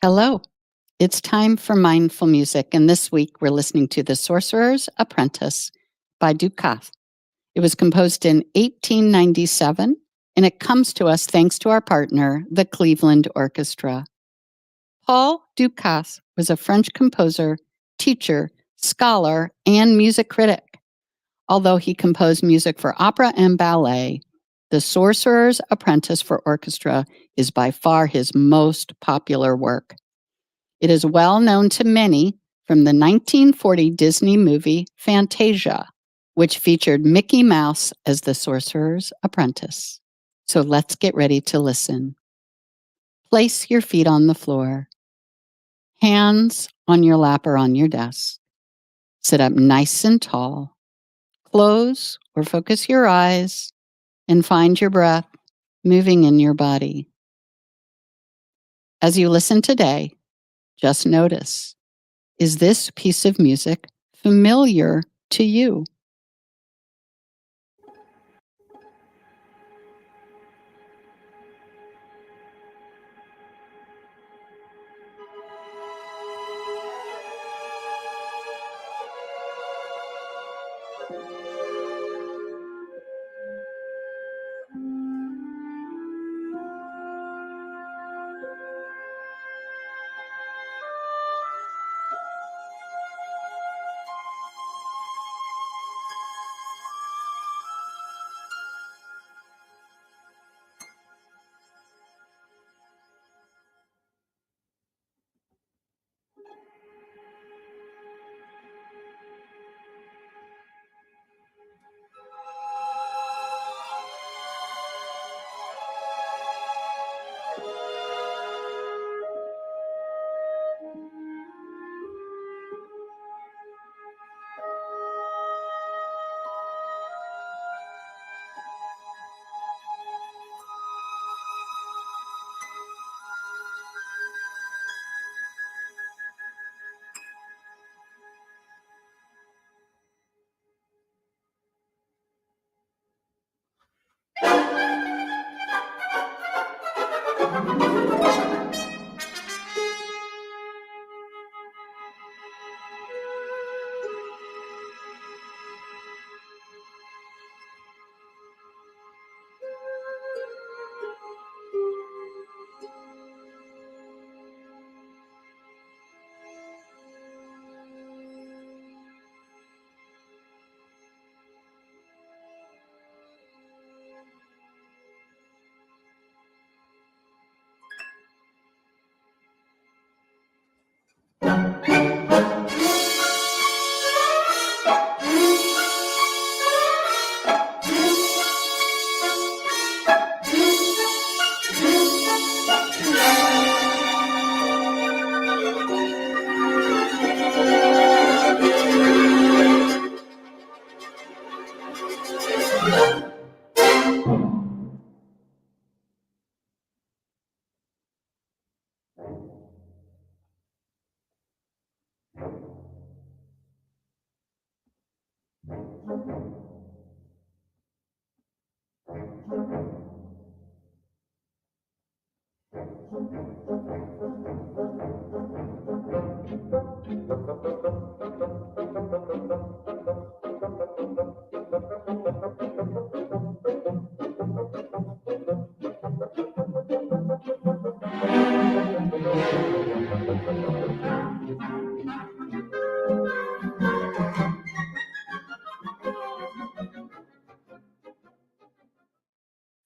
Hello, it's time for mindful music, and this week we're listening to The Sorcerer's Apprentice by Dukas. It was composed in 1897, and it comes to us thanks to our partner, the Cleveland Orchestra. Paul Dukas was a French composer, teacher, scholar, and music critic. Although he composed music for opera and ballet, The Sorcerer's Apprentice for Orchestra is by far his most popular work. It is well known to many from the 1940 Disney movie Fantasia, which featured Mickey Mouse as the Sorcerer's Apprentice. So let's get ready to listen. Place your feet on the floor, hands on your lap or on your desk. Sit up nice and tall. Close or focus your eyes and find your breath moving in your body. As you listen today, just notice, is this piece of music familiar to you?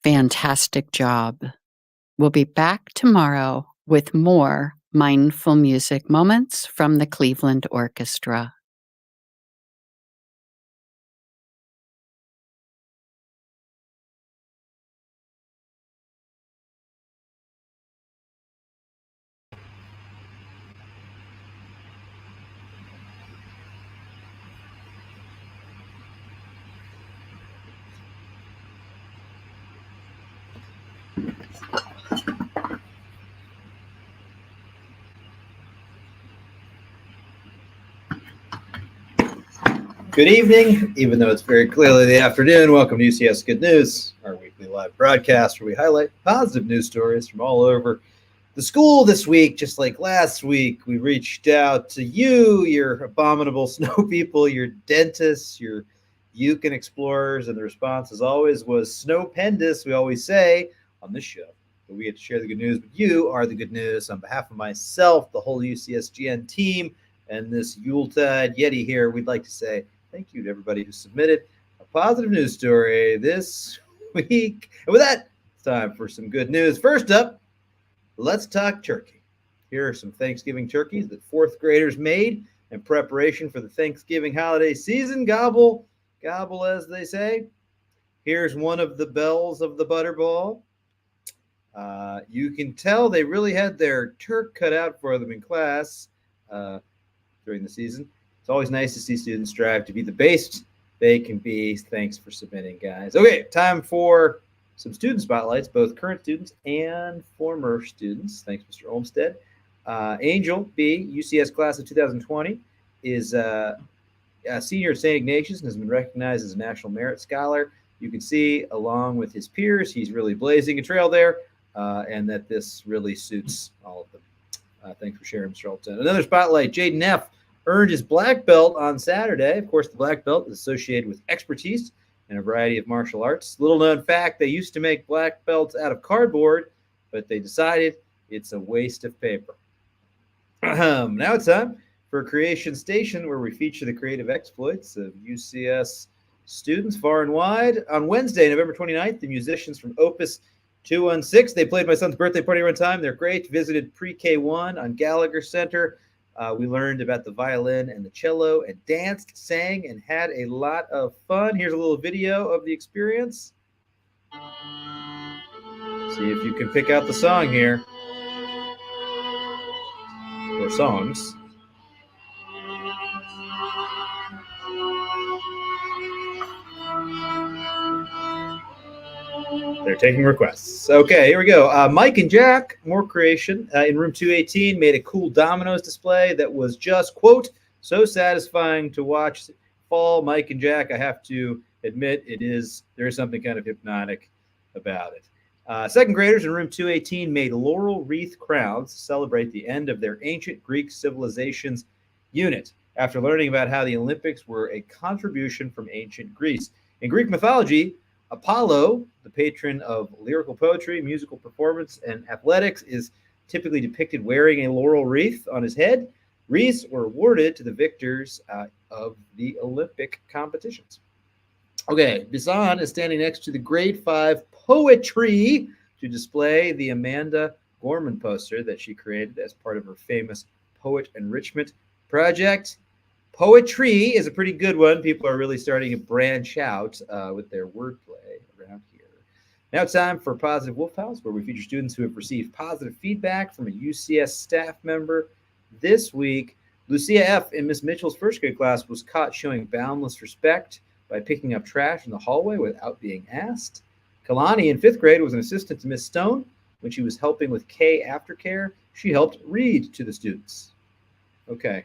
Fantastic job. We'll be back tomorrow with more mindful music moments from the Cleveland Orchestra. Good evening, even though it's very clearly the afternoon. Welcome to UCS Good News, our weekly live broadcast where we highlight positive news stories from all over the school this week, just like last week. We reached out to you, your abominable snow people, your dentists, your Yukon explorers, and the response, as always, was snowpendous. We always say on this show that we get to share the good news, but you are the good news. On behalf of myself, the whole UCSGN team, and this Yuletide Yeti here, we'd like to say thank you to everybody who submitted a positive news story this week. And with that, it's time for some good news. First up, let's talk turkey. Here are some Thanksgiving turkeys that fourth graders made in preparation for the Thanksgiving holiday season. Gobble, gobble, as they say. Here's one of the bells of the butterball. You can tell they really had their turk cut out for them in class during the season. It's always nice to see students strive to be the best they can be. Thanks for submitting, guys. Okay, time for some student spotlights, both current students and former students. Thanks, Mr. Olmstead. Angel B, UCS class of 2020, is a senior at St. Ignatius and has been recognized as a National Merit Scholar. You can see, along with his peers, he's really blazing a trail there, and that this really suits all of them. Thanks for sharing, Mr. Olmstead. Another spotlight, Jaden F. earned his black belt on Saturday. Of course, the black belt is associated with expertise in a variety of martial arts. Little known fact, they used to make black belts out of cardboard, but they decided it's a waste of paper. Now it's time for Creation Station, where we feature the creative exploits of UCS students far and wide. On Wednesday, November 29th, the musicians from Opus 216, they played my son's birthday party one time. They're great. Visited Pre-K 1 on Gallagher Center. We learned about the violin and the cello and danced, sang, and had a lot of fun. Here's a little video of the experience. See if you can pick out the song here. Or songs. They're taking requests. Okay, here we go. Mike and Jack, more creation, in room 218, made a cool dominoes display that was just, quote, so satisfying to watch fall. Mike and Jack, I have to admit, there is something kind of hypnotic about it. Second graders in room 218 made laurel wreath crowns to celebrate the end of their ancient Greek civilization's unit, after learning about how the Olympics were a contribution from ancient Greece. In Greek mythology, Apollo, the patron of lyrical poetry, musical performance, and athletics, is typically depicted wearing a laurel wreath on his head. Wreaths were awarded to the victors of the Olympic competitions. Okay, Bizan is standing next to the grade 5 poetry to display the Amanda Gorman poster that she created as part of her famous poet enrichment project. Poetry is a pretty good one. People are really starting to branch out with their wordplay around here. Now it's time for Positive Wolf House, where we feature students who have received positive feedback from a UCS staff member. This week, Lucia F. in Miss Mitchell's first grade class was caught showing boundless respect by picking up trash in the hallway without being asked. Kalani in 5th grade was an assistant to Miss Stone. When she was helping with K aftercare, she helped read to the students. Okay.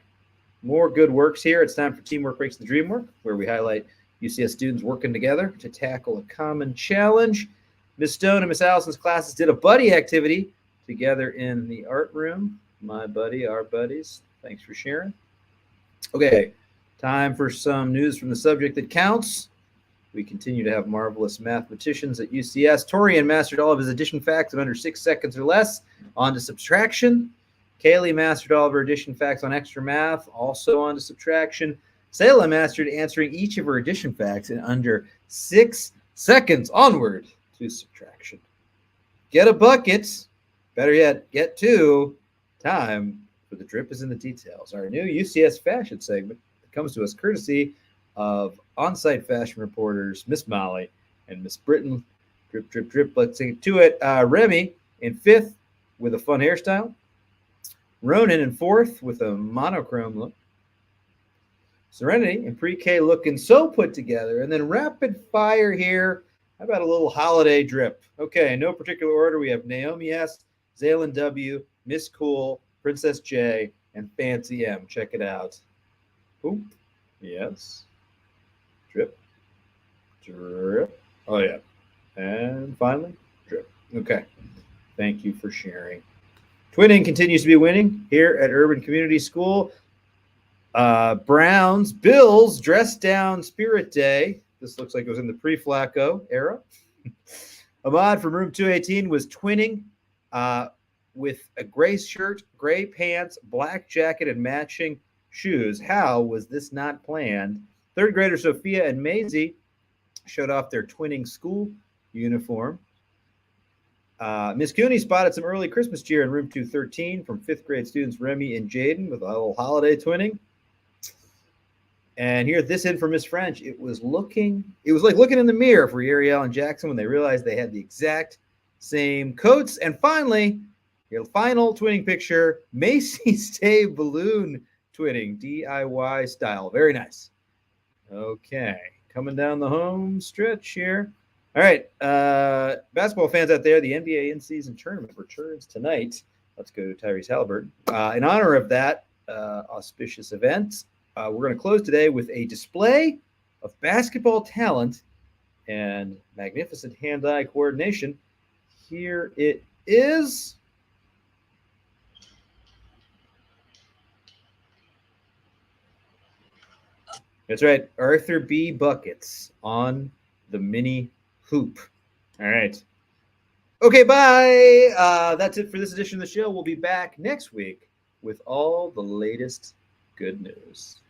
More good works here. It's time for Teamwork Breaks the Dream Work, where we highlight UCS students working together to tackle a common challenge. Miss Stone and Miss Allison's classes did a buddy activity together in the art room. My buddy, our buddies. Thanks for sharing. Okay, time for some news from the subject that counts. We continue to have marvelous mathematicians at UCS. Torian mastered all of his addition facts in under 6 seconds or less. On to subtraction. Kaylee mastered all of her addition facts on extra math, also on to subtraction. Selah mastered answering each of her addition facts in under 6 seconds. Onward to subtraction. Get a bucket. Better yet, get 2. Time for the drip is in the details. Our new UCS fashion segment that comes to us courtesy of on-site fashion reporters Miss Molly and Miss Britton. Drip, drip, drip. Let's get to it. Remy in 5th with a fun hairstyle. Ronan in 4th with a monochrome look. Serenity in Pre-K looking so put together. And then rapid fire here. How about a little holiday drip? Okay, in no particular order, we have Naomi S., Zaylin W., Miss Cool, Princess J, and Fancy M. Check it out. Oop. Yes. Drip. Drip. Oh, yeah. And finally, drip. Okay. Thank you for sharing. Twinning continues to be winning here at Urban Community School. Bills dress down Spirit Day. This looks like it was in the pre-Flacco era. Ahmad from room 218 was twinning with a gray shirt, gray pants, black jacket, and matching shoes. How was this not planned? Third grader Sophia and Maisie showed off their twinning school uniform. Miss Cooney spotted some early Christmas cheer in room 213 from fifth grade students Remy and Jaden with a little holiday twinning. And here, this in for Miss French. It was like looking in the mirror for Ariel and Jackson when they realized they had the exact same coats. And finally, your final twinning picture, Macy's Day balloon twinning, DIY style. Very nice. Okay, coming down the home stretch here. All right, basketball fans out there, the NBA in-season tournament returns tonight. Let's go to Tyrese Halliburton. In honor of that auspicious event, we're going to close today with a display of basketball talent and magnificent hand-eye coordination. Here it is. That's right, Arthur B. Buckets on the mini hoop. All right. Okay, bye. That's it for this edition of the show. We'll be back next week with all the latest good news.